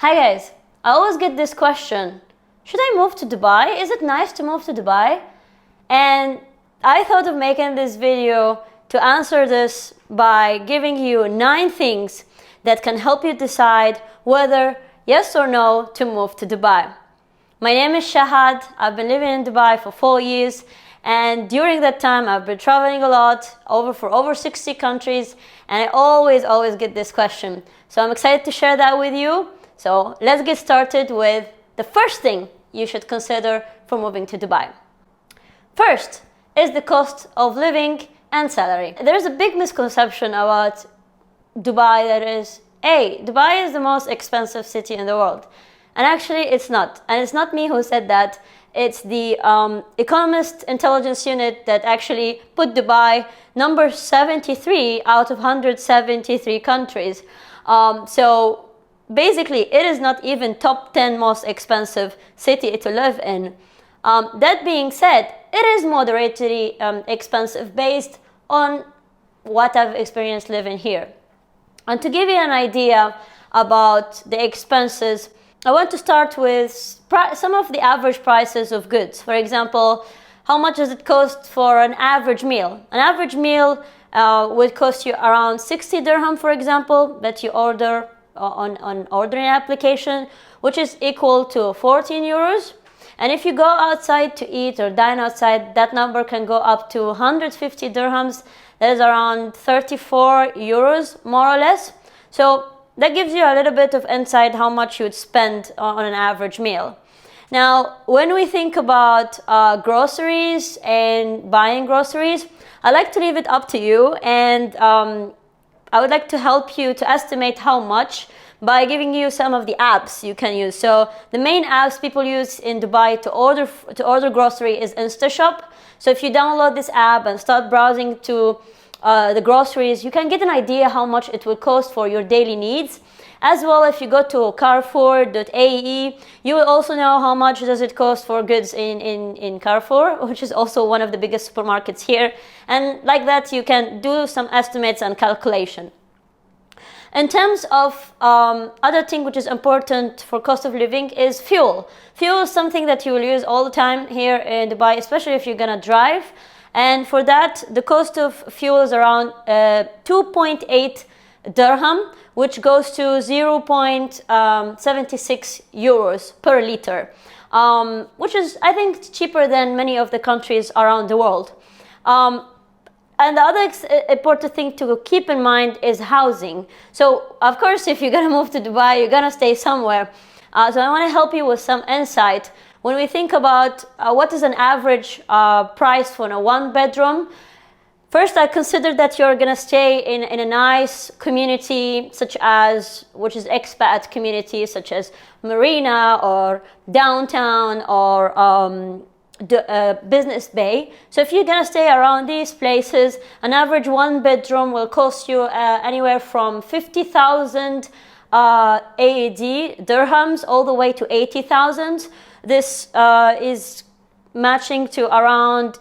Hi guys, I always get this question, should I move to Dubai? Is it nice to move to Dubai? And I thought of making this video to answer this by giving you 9 things that can help you decide whether yes or no to move to Dubai. My name is Shahad. I've been living in Dubai for 4 years, and during that time I've been traveling a lot, for over 60 countries, and I always get this question. So I'm excited to share that with you. So let's get started with the first thing you should consider for moving to Dubai. First is the cost of living and salary. There's a big misconception about Dubai that is, Dubai is the most expensive city in the world. And actually it's not. And it's not me who said that. It's the Economist Intelligence Unit that actually put Dubai number 73 out of 173 countries. So basically, it is not even top 10 most expensive city to live in. That being said, it is moderately expensive based on what I've experienced living here. And to give you an idea about the expenses, I want to start with some of the average prices of goods. For example, how much does it cost for an average meal? An average meal would cost you around 60 dirham, for example, that you order on ordering application, which is equal to 14 euros. And if you go outside to eat or dine outside, that number can go up to 150 dirhams. That is around 34 euros, more or less. So that gives you a little bit of insight how much you would spend on an average meal. Now, when we think about groceries and buying groceries, I like to leave it up to you, and I would like to help you to estimate how much by giving you some of the apps you can use. So the main apps people use in Dubai to order grocery is InstaShop. So if you download this app and start browsing to the groceries, you can get an idea how much it will cost for your daily needs. As well, if you go to Carrefour.ae, you will also know how much does it cost for goods in Carrefour, which is also one of the biggest supermarkets here. And like that, you can do some estimates and calculation. In terms of other thing which is important for cost of living is fuel. Fuel is something that you will use all the time here in Dubai, especially if you're gonna drive. And for that, the cost of fuel is around 2.8 dirham, which goes to 0.76 euros per liter, which is, I think, cheaper than many of the countries around the world. And the other important thing to keep in mind is housing. So, of course, if you're gonna move to Dubai, you're gonna stay somewhere. So I wanna help you with some insight. When we think about what is an average price for a 1-bedroom, first I consider that you're gonna stay in a nice community, which is expat community, such as Marina or downtown or Business Bay. So if you're gonna stay around these places, an average 1-bedroom will cost you anywhere from 50,000 AED dirhams all the way to 80,000. This is matching to around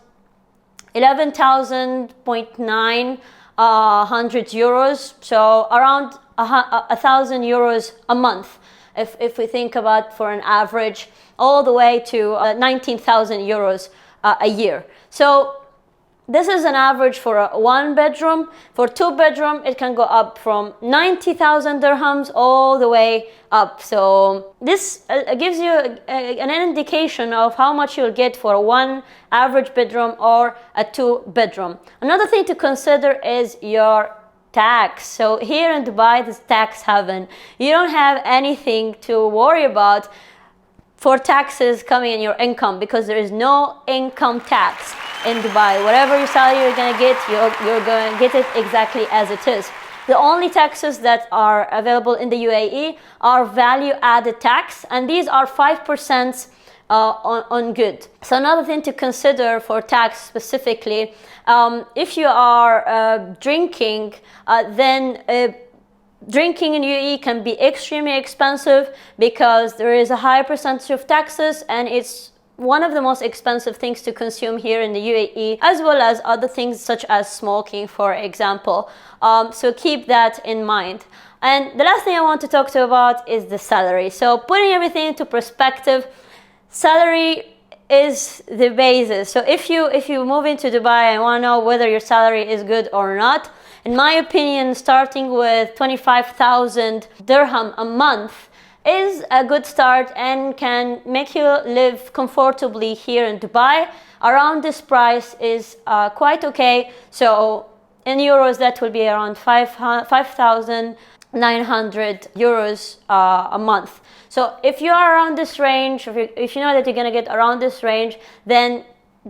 11,900 euros, so around 1,000 euros a month. If we think about for an average, all the way to 19,000 euros a year. So this is an average for a 1-bedroom. For 2-bedroom, it can go up from 90,000 dirhams all the way up. So this gives you an indication of how much you'll get for a 1 average bedroom or a 2-bedroom. Another thing to consider is your tax. So here in Dubai, this tax heaven. You don't have anything to worry about for taxes coming in your income, because there is no income tax in Dubai. Whatever your salary you're gonna get, you're gonna get it exactly as it is. The only taxes that are available in the UAE are value-added tax, and these are 5% on good. So another thing to consider for tax specifically, if you are drinking, then drinking in UAE can be extremely expensive because there is a high percentage of taxes, and it's one of the most expensive things to consume here in the UAE, as well as other things such as smoking, for example. So keep that in mind. And the last thing I want to talk to you about is the salary. So putting everything into perspective, salary is the basis. So if you move into Dubai and want to know whether your salary is good or not, in my opinion, starting with 25,000 dirham a month is a good start and can make you live comfortably here in Dubai. Around this price is quite okay. So in euros, that will be around 5,900 euros a month. So if you are around this range, if you know that you're going to get around this range, then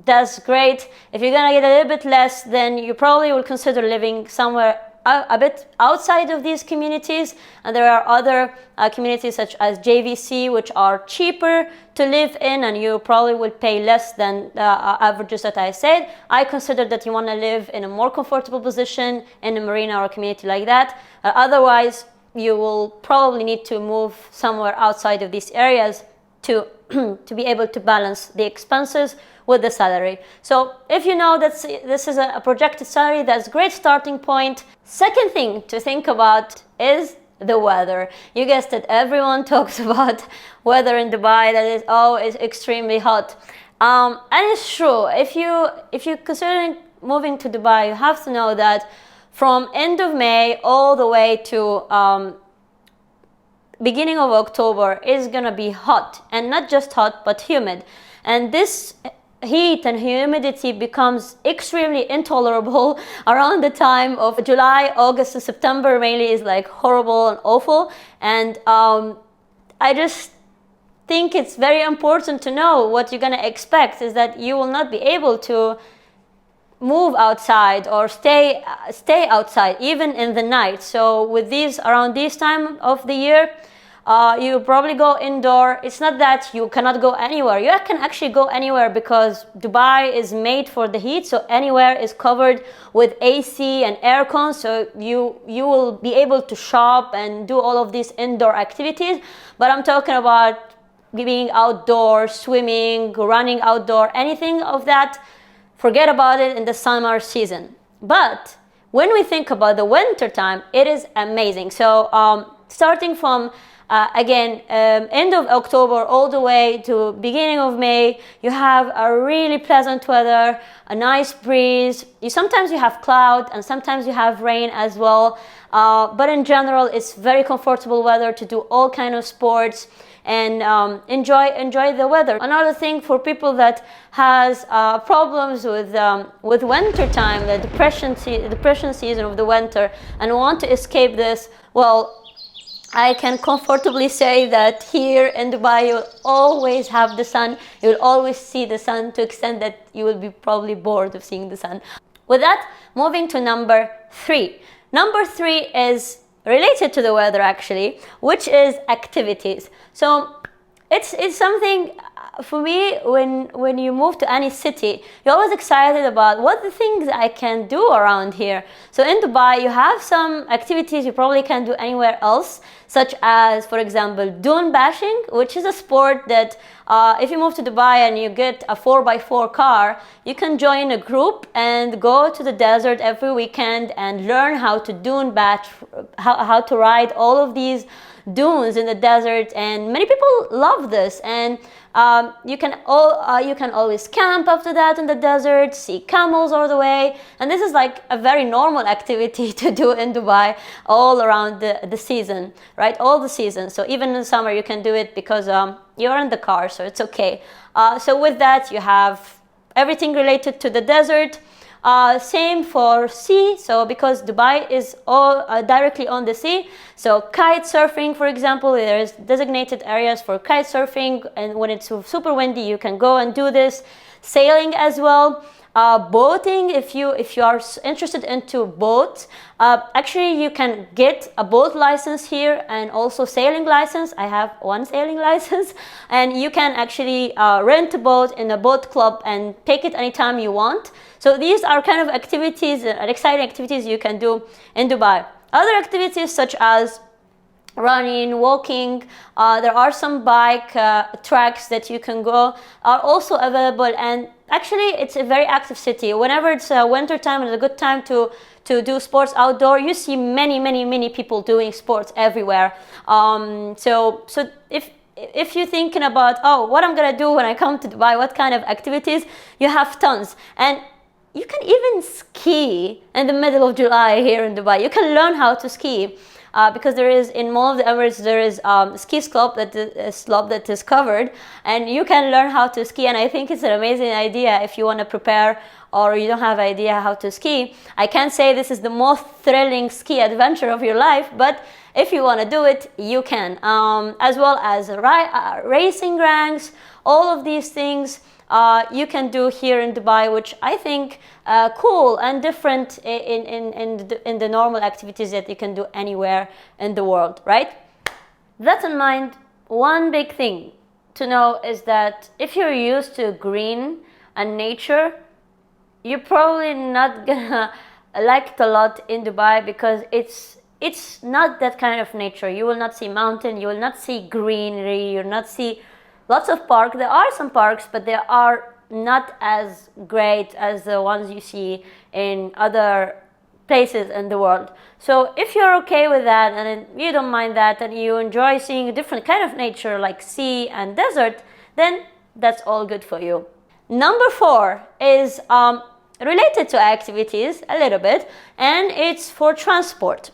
that's great. If you're going to get a little bit less, then you probably will consider living somewhere a bit outside of these communities. And there are other communities such as JVC, which are cheaper to live in, and you probably will pay less than the averages that I said. I consider that you want to live in a more comfortable position in a marina or a community like that. Otherwise, you will probably need to move somewhere outside of these areas to be able to balance the expenses with the salary. So if you know that this is a projected salary, that's a great starting point. Second thing to think about is the weather. You guessed it, everyone talks about weather in Dubai, that is always extremely hot. And it's true. If you're considering moving to Dubai, you have to know that from end of May all the way to beginning of October is gonna be hot, and not just hot but humid. And this heat and humidity becomes extremely intolerable around the time of July, August, and September mainly is like horrible and awful. And I just think it's very important to know what you're gonna expect is that you will not be able to move outside or stay outside even in the night. So with these, around this time of the year, you probably go indoor. It's not that you cannot go anywhere. You can actually go anywhere because Dubai is made for the heat. So anywhere is covered with AC and aircon. So you will be able to shop and do all of these indoor activities. But I'm talking about being outdoors, swimming, running outdoor, anything of that. Forget about it in the summer season. But when we think about the winter time, it is amazing. So starting from end of October all the way to beginning of May, you have a really pleasant weather, a nice breeze. Sometimes you have cloud and sometimes you have rain as well. But in general, it's very comfortable weather to do all kinds of sports and enjoy the weather. Another thing for people that has problems with winter time, the depression season of the winter, and want to escape this, well, I can comfortably say that here in Dubai you'll always have the sun. You'll always see the sun to the extent that you will be probably bored of seeing the sun. With that, moving to number 3. Number 3 is related to the weather actually, which is activities. So it's something for me, when you move to any city, you're always excited about what the things I can do around here. So in Dubai, you have some activities you probably can't do anywhere else, such as, for example, dune bashing, which is a sport that if you move to Dubai and you get a 4x4 car, you can join a group and go to the desert every weekend and learn how to dune bash, how to ride all of these dunes in the desert. And many people love this. And you can always camp after that in the desert, see camels all the way, and this is like a very normal activity to do in Dubai all around the season, right? All the seasons. So even in summer you can do it because you're in the car, so it's okay. So with that you have everything related to the desert. Same for sea, so because Dubai is all directly on the sea, so kite surfing, for example, there's designated areas for kite surfing, and when it's super windy you can go and do this. Sailing as well. Boating, if you are interested into boats, actually you can get a boat license here and also sailing license. I have one sailing license, and you can actually rent a boat in a boat club and take it anytime you want. So these are kind of activities, exciting activities you can do in Dubai. Other activities such as running, walking. There are some bike tracks that you can go, are also available, and actually it's a very active city. Whenever it's winter time, it's a good time to do sports outdoor. You see many people doing sports everywhere. So if you're thinking about, oh, what I'm gonna do when I come to Dubai, what kind of activities, you have tons. And you can even ski in the middle of July here in Dubai. You can learn how to ski. Because there is, in Mall of the Emirates, there is ski slope that is covered, and you can learn how to ski. And I think it's an amazing idea if you want to prepare or you don't have idea how to ski. I can't say this is the most thrilling ski adventure of your life, but if you want to do it, you can. As well as racing ranks, all of these things you can do here in Dubai, which I think cool and different in the normal activities that you can do anywhere in the world, right? That in mind, one big thing to know is that if you're used to green and nature, you're probably not gonna like it a lot in Dubai, because it's not that kind of nature. You will not see mountain, you will not see greenery, you'll not see lots of parks. There are some parks, but they are not as great as the ones you see in other places in the world. So if you're okay with that and you don't mind that and you enjoy seeing a different kind of nature like sea and desert, then that's all good for you. Number 4 is related to activities a little bit, and it's for transport.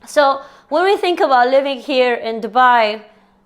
So when we think about living here in Dubai,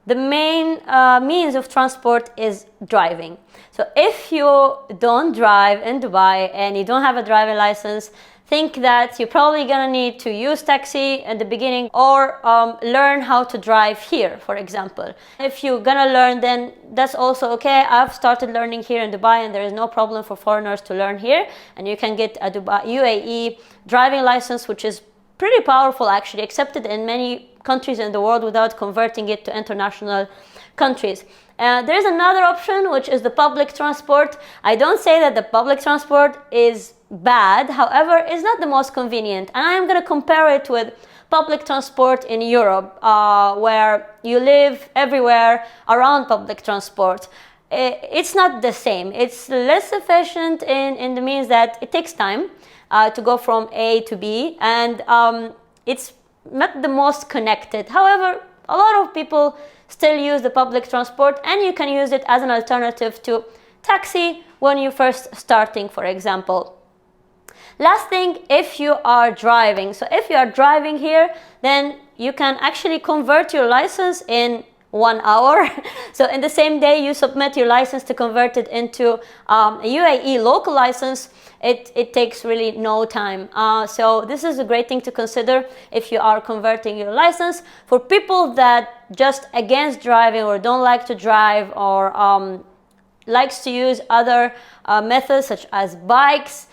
the main means of transport is driving. So if you don't drive in Dubai and you don't have a driving license, think that you're probably gonna need to use taxi at the beginning, or learn how to drive here, for example. If you're gonna learn, then that's also okay. I've started learning here in Dubai, and there is no problem for foreigners to learn here, and you can get a Dubai UAE driving license, which is pretty powerful, actually, accepted in many countries in the world without converting it to international countries. There's another option, which is the public transport. I don't say that the public transport is bad, however, it's not the most convenient. And I'm going to compare it with public transport in Europe, where you live everywhere around public transport. It's not the same. It's less efficient in the means that it takes time to go from A to B, and it's not the most connected. However, a lot of people still use the public transport, and you can use it as an alternative to taxi when you're first starting, for example. Last thing, if you are driving. So if you are driving here, then you can actually convert your license in 1 hour. So in the same day you submit your license to convert it into a UAE local license, it takes really no time. So this is a great thing to consider if you are converting your license. For people that just against driving or don't like to drive, or likes to use other methods such as bikes,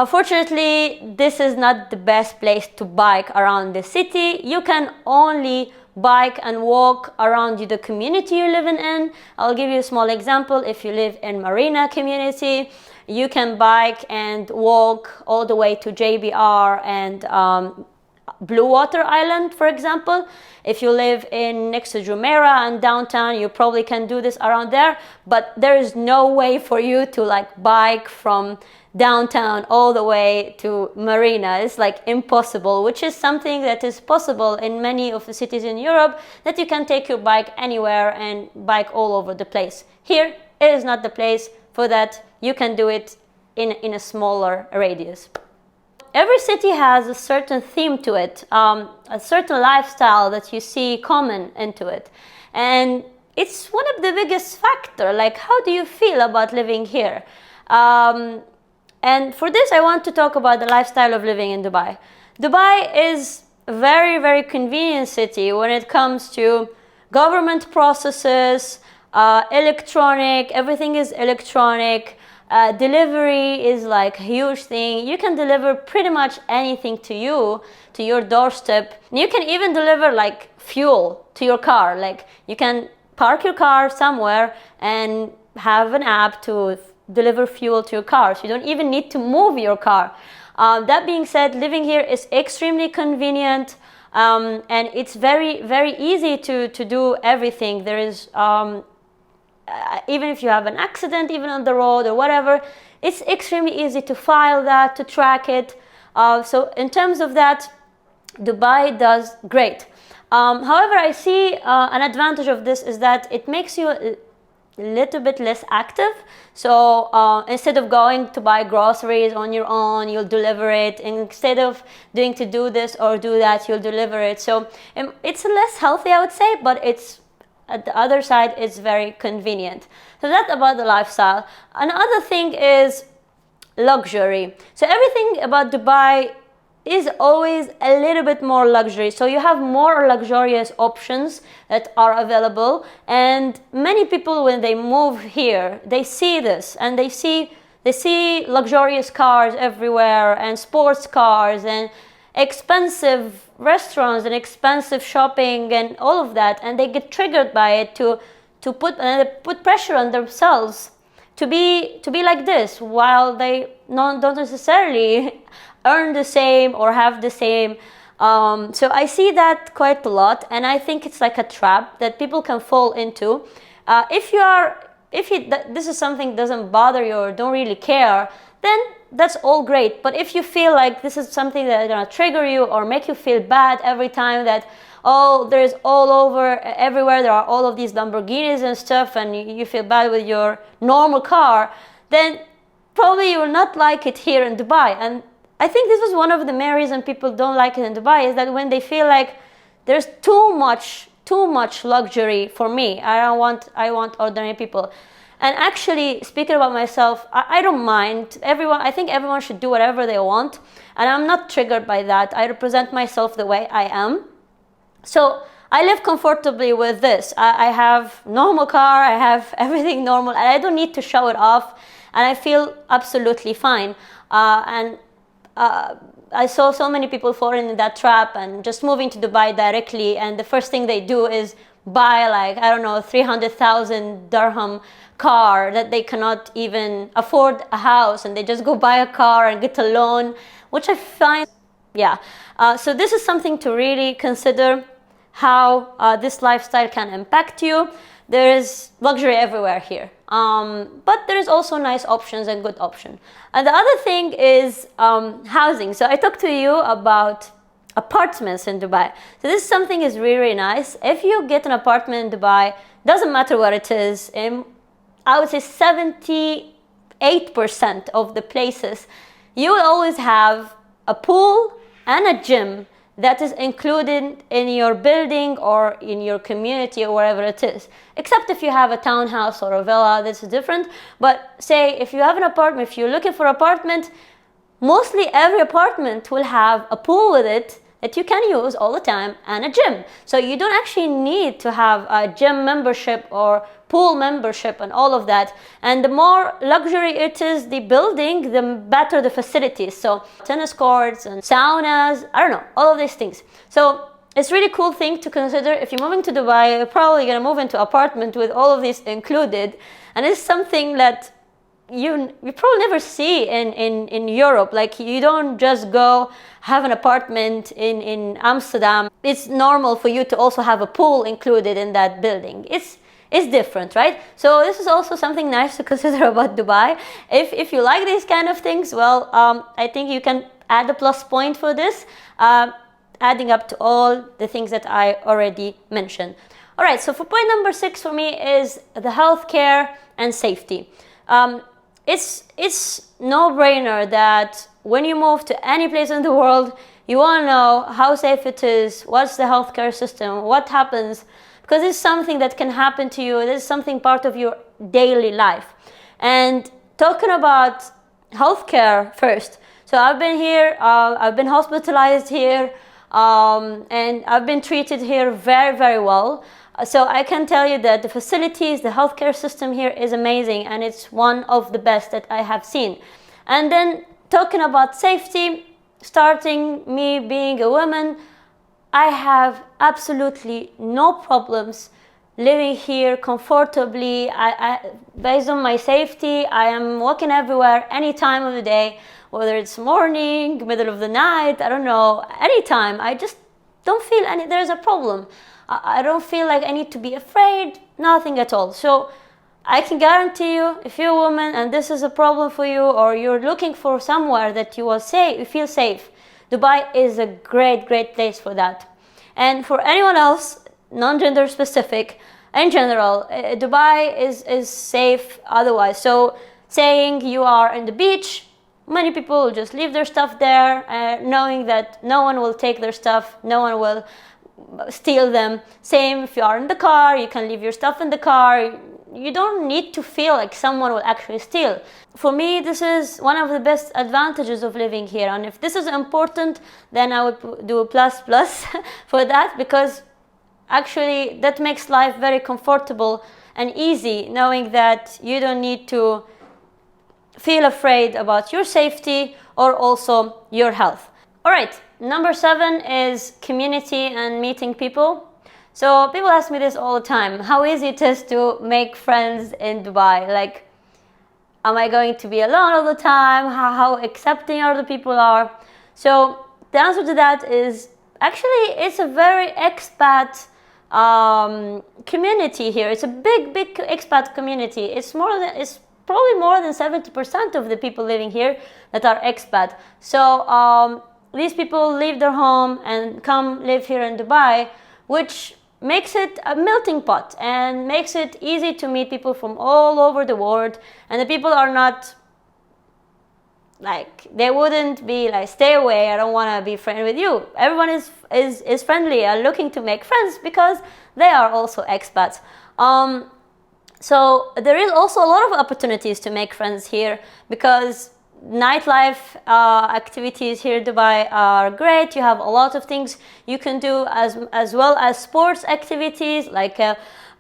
fortunately this is not the best place to bike around the city. You can only bike and walk around the community you're living in. I'll give you a small example. If you live in Marina community, you can bike and walk all the way to JBR and Blue Water Island, for example. If you live in next to Jumeirah and downtown, you probably can do this around there, but there is no way for you to like bike from downtown all the way to Marina. It's like impossible, which is something that is possible in many of the cities in Europe, that you can take your bike anywhere and bike all over the place. Here, it is not the place for that. You can do it in a smaller radius. Every city has a certain theme to it, a certain lifestyle that you see common into it. And it's one of the biggest factors, like how do you feel about living here? And for this, I want to talk about the lifestyle of living in Dubai. Dubai is a very convenient city when it comes to government processes, electronic, everything is electronic. Delivery is like a huge thing. You can deliver pretty much anything to you, to your doorstep. You can even deliver like fuel to your car. Like you can park your car somewhere and have an app to deliver fuel to your car. So you don't even need to move your car. That being said, living here is extremely convenient. And it's very, very easy to do everything. There is, even if you have an accident, even on the road or whatever, it's extremely easy to file that, to track it. So in terms of that, Dubai does great. However, I see an advantage of this is that it makes you a little bit less active. So instead of going to buy groceries on your own, you'll deliver it. And instead of doing to do this or do that, you'll deliver it. So it's less healthy, I would say, but it's at the other side, it's very convenient. So that's about the lifestyle. Another thing is luxury. So everything about Dubai is always a little bit more luxury. So you have more luxurious options that are available, and many people, when they move here, they see this and they see luxurious cars everywhere and sports cars and expensive restaurants and expensive shopping and all of that, and they get triggered by it to put pressure on themselves to be like this, while they don't necessarily earn the same or have the same. So I see that quite a lot, and I think it's like a trap that people can fall into. If this is something that doesn't bother you or don't really care, then that's all great. But if you feel like this is something that's gonna trigger you or make you feel bad every time that, oh, there's all over, everywhere there are all of these Lamborghinis and stuff, and you feel bad with your normal car, then probably you will not like it here in Dubai. And I think this was one of the main reasons people don't like it in Dubai, is that when they feel like there's too much luxury for me, I want ordinary people. And actually, speaking about myself, I don't mind. I think everyone should do whatever they want, and I'm not triggered by that. I represent myself the way I am. So I live comfortably with this. I have normal car, I have everything normal, and I don't need to show it off, and I feel absolutely fine. I saw so many people falling in that trap and just moving to Dubai directly, and the first thing they do is buy, like, I don't know, 300,000 dirham car that they cannot even afford a house, and they just go buy a car and get a loan, which I find, yeah. So this is something to really consider, how this lifestyle can impact you. There is luxury everywhere here, but there is also nice options and good options. And the other thing is housing. So I talked to you about apartments in Dubai. So this is something is really, really nice. If you get an apartment in Dubai, doesn't matter what it is, I would say 78% of the places, you will always have a pool and a gym that is included in your building or in your community or wherever it is. Except if you have a townhouse or a villa, that's different. But say if you have an apartment, if you're looking for an apartment, mostly every apartment will have a pool with it that you can use all the time, and a gym. So you don't actually need to have a gym membership or pool membership and all of that. And the more luxury it is, the building, the better the facilities. So tennis courts and saunas, I don't know, all of these things. So it's really cool thing to consider. If you're moving to Dubai, you're probably gonna move into an apartment with all of these included. And it's something that you probably never see in Europe. Like, you don't just go have an apartment in Amsterdam. It's normal for you to also have a pool included in that building. It's different, right? So this is also something nice to consider about Dubai. If you like these kind of things, well, I think you can add a plus point for this, adding up to all the things that I already mentioned. All right, so for point number 6 for me is the healthcare and safety. It's no-brainer that when you move to any place in the world, you want to know how safe it is, what's the healthcare system, what happens, because it's something that can happen to you. This is something part of your daily life. And talking about healthcare first, so I've been here, I've been hospitalized here, and I've been treated here very, very well. So I can tell you that the facilities, the healthcare system here is amazing, and it's one of the best that I have seen. And then talking about safety, starting me being a woman, I have absolutely no problems living here comfortably. Based on my safety, I am walking everywhere, any time of the day, whether it's morning, middle of the night, I don't know, anytime. I just don't feel there's a problem. I don't feel like I need to be afraid, nothing at all. So I can guarantee you, if you're a woman and this is a problem for you, or you're looking for somewhere that you feel safe, Dubai is a great place for that. And for anyone else, non-gender specific, in general, Dubai is safe otherwise. So saying you are in the beach, many people will just leave their stuff there, knowing that no one will take their stuff, no one will steal them. Same if you are in the car, you can leave your stuff in the car. You don't need to feel like someone will actually steal. For me, this is one of the best advantages of living here. And if this is important, then I would do a plus for that, because actually that makes life very comfortable and easy, knowing that you don't need to feel afraid about your safety or also your health. All right, number 7 is community and meeting people. So people ask me this all the time. How easy it is to make friends in Dubai? Like, am I going to be alone all the time? How accepting other people are? So the answer to that is actually it's a very expat community here. It's a big expat community. It's probably more than 70% of the people living here that are expat. So these people leave their home and come live here in Dubai, which makes it a melting pot and makes it easy to meet people from all over the world. And the people are not like, they wouldn't be like, stay away, I don't want to be friends with you. Everyone is friendly and looking to make friends because they are also expats. So there is also a lot of opportunities to make friends here, because nightlife activities here in Dubai are great. You have a lot of things you can do, as well as sports activities like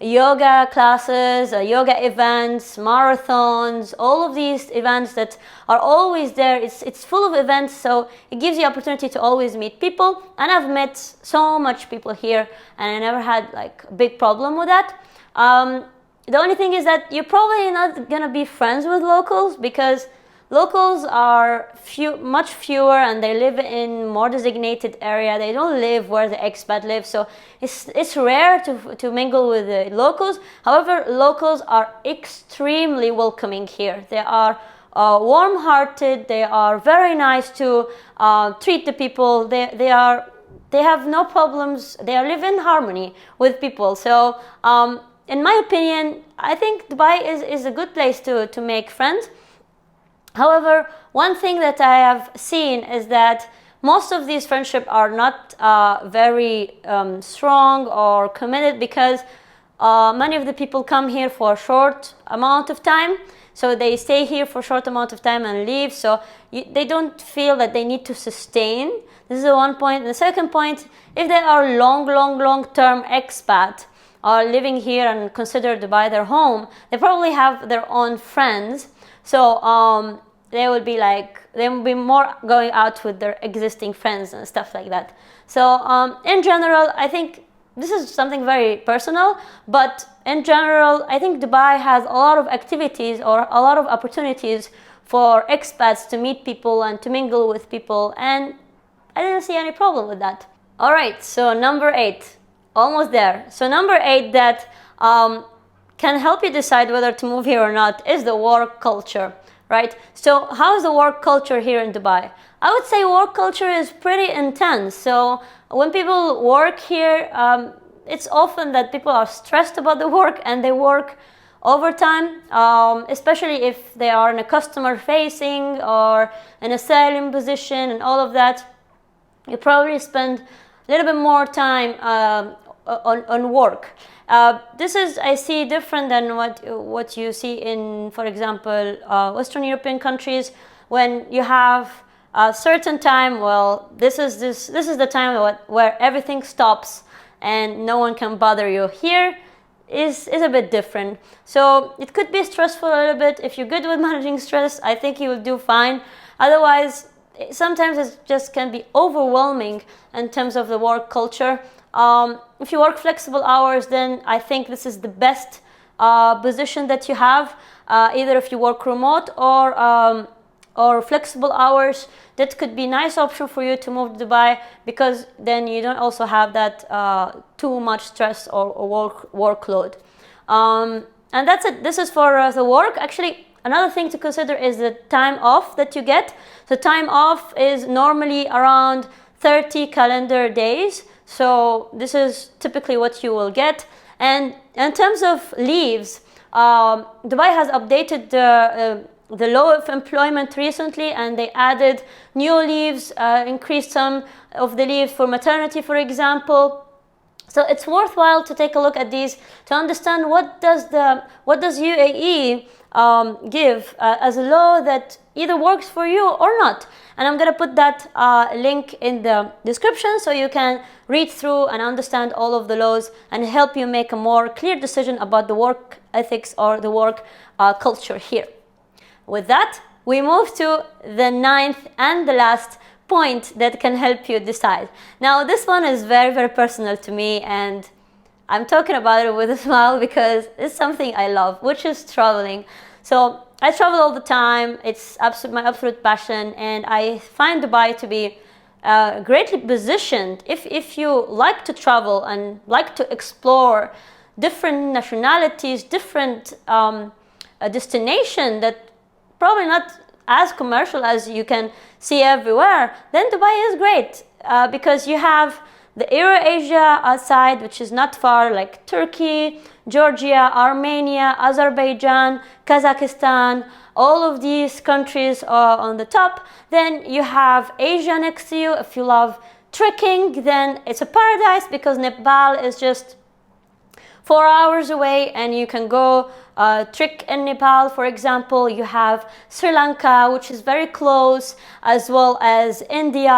yoga classes, yoga events, marathons, all of these events that are always there. It's full of events, so it gives you opportunity to always meet people. And I've met so much people here, and I never had like a big problem with that. The only thing is that you're probably not gonna be friends with locals, because locals are much fewer and they live in more designated area. They don't live where the expat live, so it's rare to mingle with the locals. However, locals are extremely welcoming here. They are warm-hearted. They are very nice to treat the people. They have no problems. They live in harmony with people. So in my opinion, I think Dubai is a good place to make friends. However, one thing that I have seen is that most of these friendships are not very strong or committed, because many of the people come here for a short amount of time. So they stay here for a short amount of time and leave. So they don't feel that they need to sustain. This is the one point. And the second point, if they are long-term expat, are living here and consider Dubai their home, they probably have their own friends. So they will be more going out with their existing friends and stuff like that. So in general, I think this is something very personal, but in general, I think Dubai has a lot of activities or a lot of opportunities for expats to meet people and to mingle with people, and I didn't see any problem with that. All right, so number 8. Almost there. So number 8 that can help you decide whether to move here or not is the work culture, right? So how is the work culture here in Dubai? I would say work culture is pretty intense. So when people work here, it's often that people are stressed about the work and they work overtime, especially if they are in a customer facing or in a selling position and all of that. You probably spend a little bit more time on work. This is, I see, different than what you see in, for example, Western European countries, when you have a certain time. Well, this is the time where everything stops and no one can bother you. Here is a bit different. So it could be stressful a little bit. If you're good with managing stress, I think you will do fine. Otherwise, sometimes it just can be overwhelming in terms of the work culture. If you work flexible hours, then I think this is the best position that you have, either if you work remote or or flexible hours, that could be a nice option for you to move to Dubai, because then you don't also have that too much stress or workload. And that's it. This is for the work. Actually, another thing to consider is the time off that you get. The time off is normally around 30 calendar days. So this is typically what you will get. And in terms of leaves, Dubai has updated the law of employment recently, and they added new leaves, increased some of the leaves for maternity, for example. So it's worthwhile to take a look at these to understand what does UAE give as a law that either works for you or not. And I'm going to put that link in the description so you can read through and understand all of the laws and help you make a more clear decision about the work ethics or the work culture here. With that, we move to the 9th and the last point that can help you decide. Now, this one is very, very personal to me, and I'm talking about it with a smile because it's something I love, which is traveling. So I travel all the time. It's my absolute passion, and I find Dubai to be greatly positioned if you like to travel and like to explore different nationalities, different destination that probably not as commercial as you can see everywhere, then Dubai is great because you have the Eurasia outside, which is not far, like Turkey, Georgia, Armenia, Azerbaijan, Kazakhstan. All of these countries are on the top. Then you have Asia next to you. If you love trekking, then it's a paradise because Nepal is just 4 hours away, and you can go trek in Nepal, for example. You have Sri Lanka, which is very close, as well as India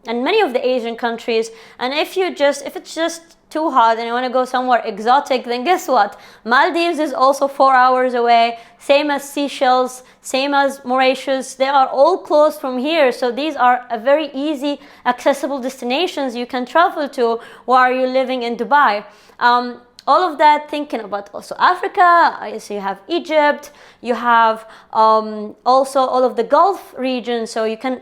and many of the Asian countries. And if it's just too hot and you want to go somewhere exotic, then guess what? Maldives is also 4 hours away, same as Seychelles, same as Mauritius. They are all close from here. So these are a very easy, accessible destinations you can travel to while you're living in Dubai. All of that, thinking about also Africa, so you have Egypt, you have also all of the Gulf region, so you can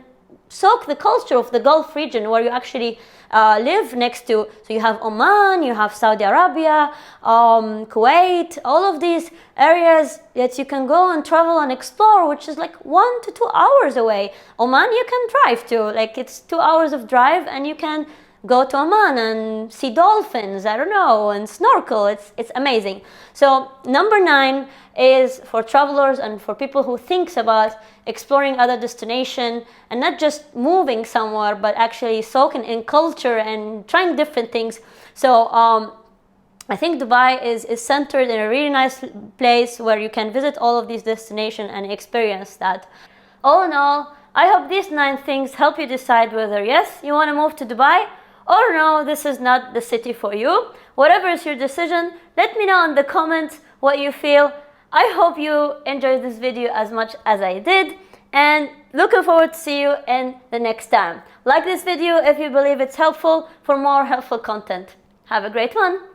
soak the culture of the Gulf region where you actually live next to. So you have Oman, you have Saudi Arabia, Kuwait, all of these areas that you can go and travel and explore, which is like 1 to 2 hours away. Oman you can drive to, like it's 2 hours of drive, and you can go to Oman and see dolphins, I don't know, and snorkel. It's amazing. So number 9 is for travelers and for people who thinks about exploring other destination and not just moving somewhere, but actually soaking in culture and trying different things. So I think Dubai is centered in a really nice place where you can visit all of these destinations and experience that. All in all, I hope these 9 things help you decide whether yes, you want to move to Dubai, or no, this is not the city for you. Whatever is your decision, let me know in the comments what you feel. I hope you enjoyed this video as much as I did, and looking forward to see you in the next time. Like this video if you believe it's helpful for more helpful content. Have a great one.